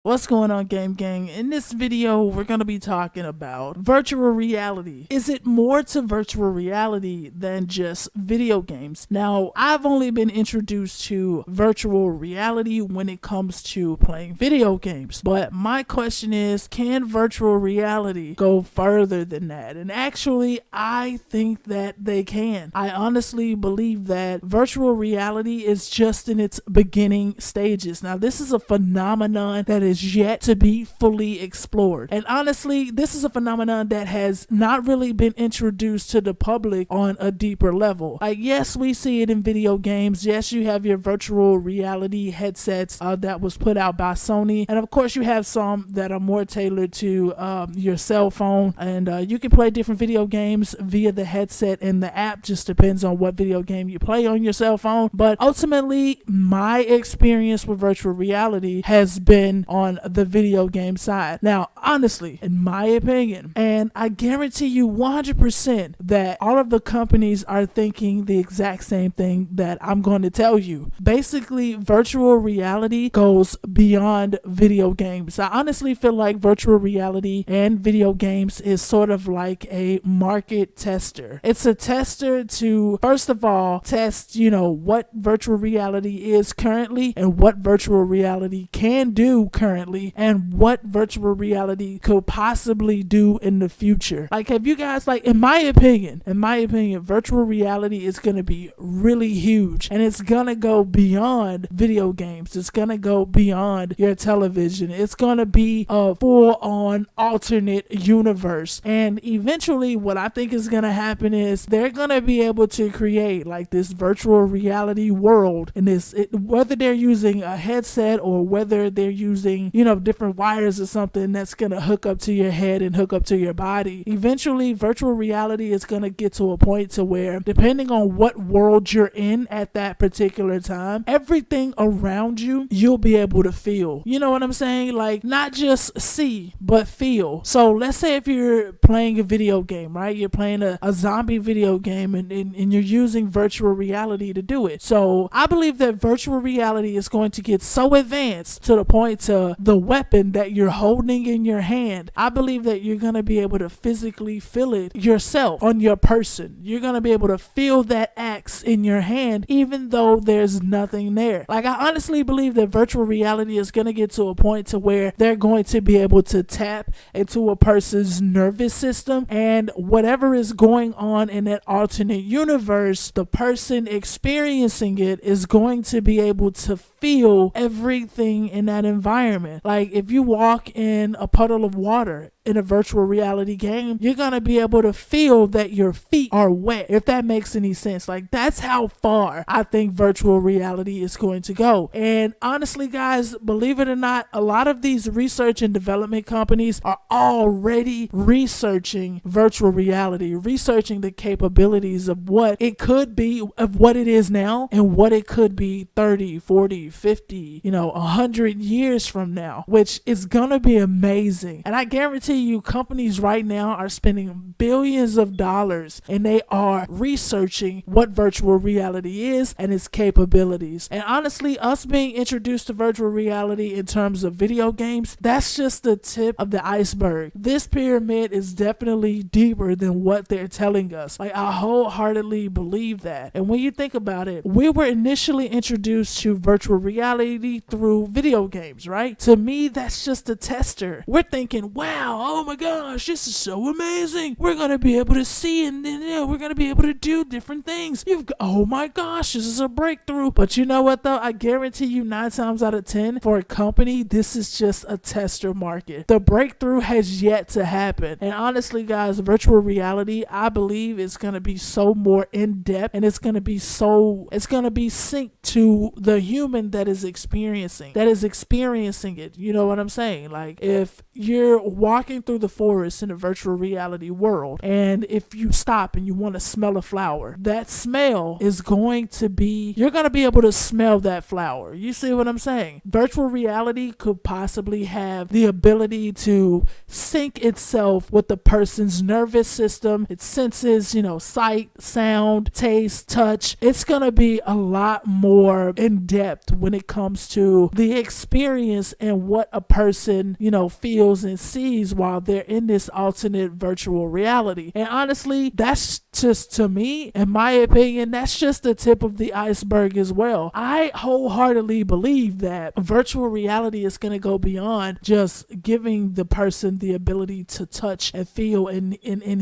What's going on, Game Gang? In this video, we're going to be talking about virtual reality. Is it more to virtual reality than just video games? Now, I've only been introduced to virtual reality when it comes to playing video games, but my question is, can virtual reality go further than that? And actually, I think that they can. I honestly believe that virtual reality is just in its beginning stages. Now, this is a phenomenon that is yet to be fully explored. And honestly, this is a phenomenon that has not really been introduced to the public on a deeper level. Like, yes, we see it in video games. Yes, you have your virtual reality headsets that was put out by Sony. And of course, you have some that are more tailored to your cell phone. And you can play different video games via the headset and the app. Just depends on what video game you play on your cell phone. But ultimately, my experience with virtual reality has been on the video game side. Now, honestly, in my opinion, and I guarantee you 100% that all of the companies are thinking the exact same thing that I'm going to tell you. Basically, virtual reality goes beyond video games. I honestly feel like virtual reality and video games is sort of like a market tester. It's a tester to, first of all, test, what virtual reality is currently and what virtual reality can do currently and what virtual reality could possibly do in the future. Like, have you guys, in my opinion, virtual reality is going to be really huge, and it's going to go beyond video games. It's going to go beyond your television. It's going to be a full-on alternate universe. And eventually what I think is going to happen is they're going to be able to create like this virtual reality world, and whether they're using a headset or whether they're using different wires or something that's going to hook up to your head and hook up to your body. Eventually, virtual reality is going to get to a point to where, depending on what world you're in at that particular time, everything around you, you'll be able to feel. You know what I'm saying? Like, not just see, but feel. So let's say if you're playing a video game, right? You're playing a zombie video game and you're using virtual reality to do it. So I believe that virtual reality is going to get so advanced to the point to the weapon that you're holding in your hand. I believe that you're going to be able to physically feel it yourself on your person. You're going to be able to feel that axe in your hand even though there's nothing there. Like, I honestly believe that virtual reality is going to get to a point to where they're going to be able to tap into a person's nervous system, and whatever is going on in that alternate universe, the person experiencing it is going to be able to feel everything in that environment. Like, if you walk in a puddle of water in a virtual reality game, you're gonna be able to feel that your feet are wet, if that makes any sense. Like, that's how far I think virtual reality is going to go. And honestly, guys, believe it or not, a lot of these research and development companies are already researching virtual reality, researching the capabilities of what it could be, of what it is now, and what it could be 30, 40, 50, 100 years from now, which is gonna be amazing. And I guarantee you, companies right now are spending billions of dollars and they are researching what virtual reality is and its capabilities. And honestly, us being introduced to virtual reality in terms of video games, that's just the tip of the iceberg. This pyramid is definitely deeper than what they're telling us. Like, I wholeheartedly believe that. And when you think about it, we were initially introduced to virtual reality through video games, right? To me, that's just a tester. We're thinking, wow, oh my gosh, this is so amazing. We're going to be able to see, and then we're going to be able to do different things. Oh my gosh, this is a breakthrough. But you know what though? I guarantee you 9 times out of 10 for a company, this is just a tester market. The breakthrough has yet to happen. And honestly, guys, virtual reality, I believe, is going to be so more in depth, and it's going to be synced to the human that is experiencing it. You know what I'm saying? Like, if you're walking walking through the forest in a virtual reality world, and if you stop and you want to smell a flower, that smell is going to be, you're going to be able to smell that flower. You see what I'm saying? Virtual reality could possibly have the ability to sync itself with the person's nervous system, its senses, sight, sound, taste, touch. It's going to be a lot more in depth when it comes to the experience and what a person, feels and sees while they're in this alternate virtual reality. And honestly, that's just, to me, in my opinion, that's just the tip of the iceberg as well. I wholeheartedly believe that virtual reality is going to go beyond just giving the person the ability to touch and feel and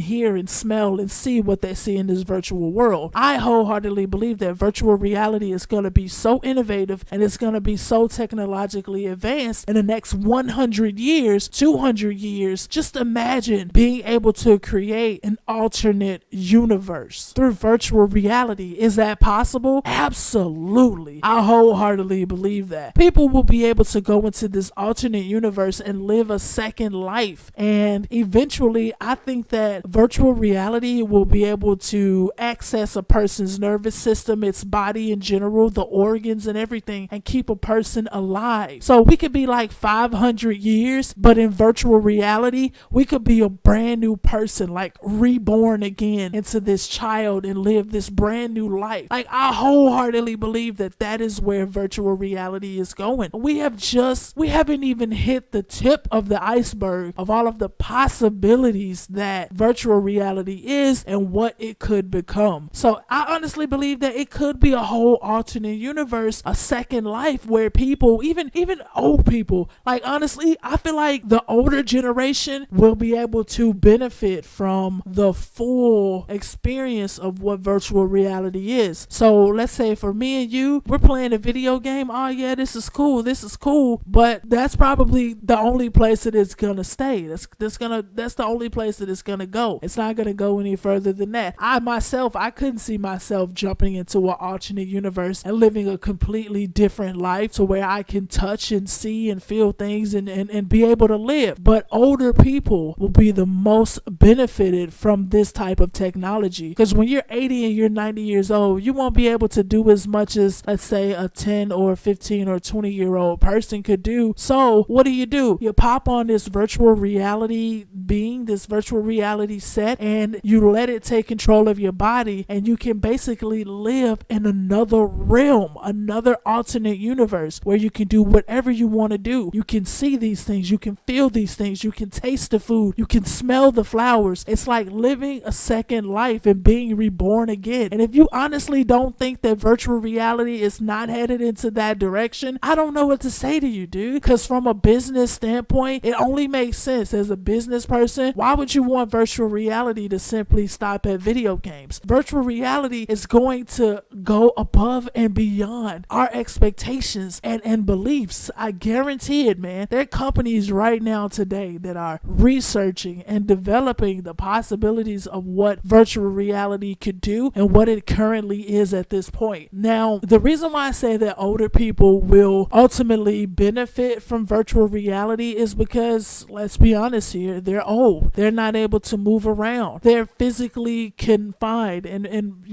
hear and smell and see what they see in this virtual world. I wholeheartedly believe that virtual reality is going to be so innovative and it's going to be so technologically advanced in the next 100 years, 200 years. Just imagine being able to create an alternate universe through virtual reality. Is that possible? Absolutely. I wholeheartedly believe that. People will be able to go into this alternate universe and live a second life. And eventually, I think that virtual reality will be able to access a person's nervous system, its body in general, the organs and everything, and keep a person alive. So we could be like 500 years, but in virtual reality, we could be a brand new person, like reborn again into this child and live this brand new life. Like, I wholeheartedly believe that that is where virtual reality is going. We haven't even hit the tip of the iceberg of all of the possibilities that virtual reality is and what it could become. So I honestly believe that it could be a whole alternate universe, a second life where people, even old people, like, honestly, I feel like the older generation will be able to benefit from the full experience of what virtual reality is. So let's say for me and you, we're playing a video game. Oh yeah, this is cool, but that's probably the only place that it's gonna stay. That's the only place that it's gonna go. It's not gonna go any further than that. I couldn't see myself jumping into an alternate universe and living a completely different life to where I can touch and see and feel things and be able to live. But older people will be the most benefited from this type of technology, because when you're 80 and you're 90 years old, you won't be able to do as much as, let's say, a 10 or 15 or 20-year-old person could do. So what do? You pop on this virtual reality being, this virtual reality set, and you let it take control of your body, and you can basically live in another realm, another alternate universe where you can do whatever you want to do. You can see these things, you can feel these things, you can taste the food, you can smell the flowers. It's like living a second life and being reborn again. And if you honestly don't think that virtual reality is not headed into that direction, I don't know what to say to you, dude. Because from a business standpoint, it only makes sense. As a business person, why would you want virtual reality to simply stop at video games? Virtual reality is going to go above and beyond our expectations and beliefs. I guarantee it, man. There are companies right now today that are researching and developing the possibilities of what virtual reality could do and what it currently is at this point. Now, the reason why I say that older people will ultimately benefit from virtual reality is because, let's be honest here, they're old. They're not able to move around. They're physically confined and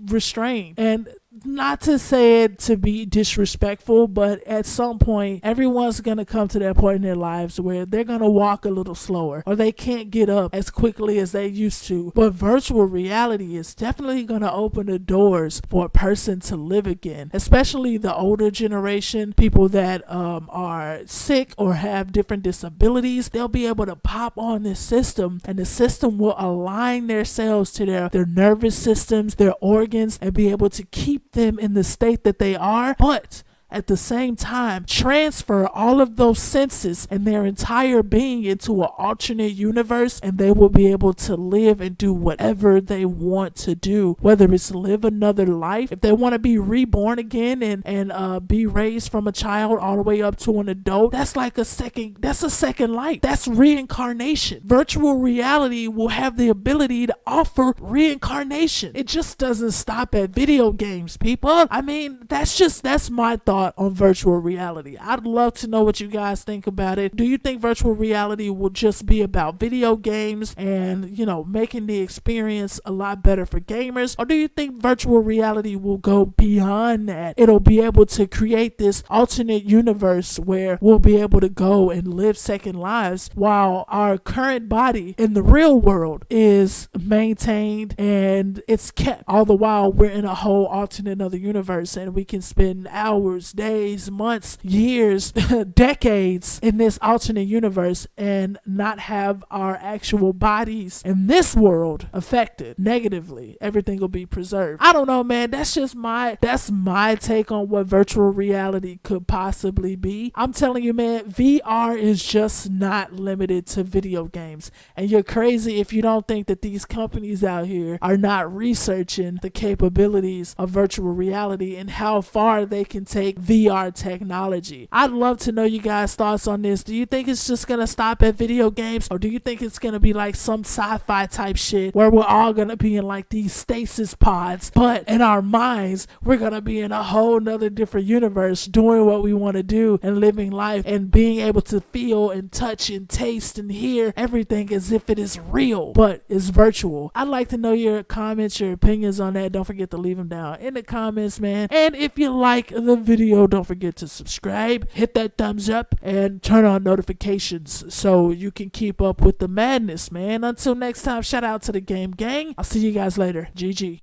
restrained. And not to say it to be disrespectful, but at some point, everyone's going to come to that point in their lives where they're going to walk a little slower or they can't get up as quickly as they used to. But virtual reality is definitely going to open the doors for a person to live again, especially the older generation, people that are sick or have different disabilities. They'll be able to pop on this system, and the system will align their cells to their nervous systems, their organs, and be able to keep them in the state that they are, but at the same time transfer all of those senses and their entire being into an alternate universe, and they will be able to live and do whatever they want to do, whether it's live another life, if they want to be reborn again and be raised from a child all the way up to an adult. That's a second life. That's reincarnation. Virtual reality will have the ability to offer reincarnation. It just doesn't stop at video games, people. I mean, that's my thought thought on virtual reality. I'd love to know what you guys think about it. Do you think virtual reality will just be about video games and, making the experience a lot better for gamers? Or do you think virtual reality will go beyond that? It'll be able to create this alternate universe where we'll be able to go and live second lives while our current body in the real world is maintained and it's kept. All the while we're in a whole alternate other universe and we can spend hours, days, months, years, decades in this alternate universe and not have our actual bodies in this world affected negatively. Everything will be preserved. I don't know, man. That's my take on what virtual reality could possibly be. I'm telling you, man, VR is just not limited to video games. And you're crazy if you don't think that these companies out here are not researching the capabilities of virtual reality and how far they can take VR technology. I'd love to know you guys' thoughts on this. Do you think it's just gonna stop at video games, or do you think it's gonna be like some sci-fi type shit where we're all gonna be in like these stasis pods, but in our minds we're gonna be in a whole nother different universe doing what we want to do and living life and being able to feel and touch and taste and hear everything as if it is real but is virtual? I'd like to know your comments, your opinions on that. Don't forget to leave them down in the comments, man. And if you like the video, don't forget to subscribe, hit that thumbs up, and turn on notifications so you can keep up with the madness, man. Until next time, shout out to the Game Gang. I'll see you guys later. GG.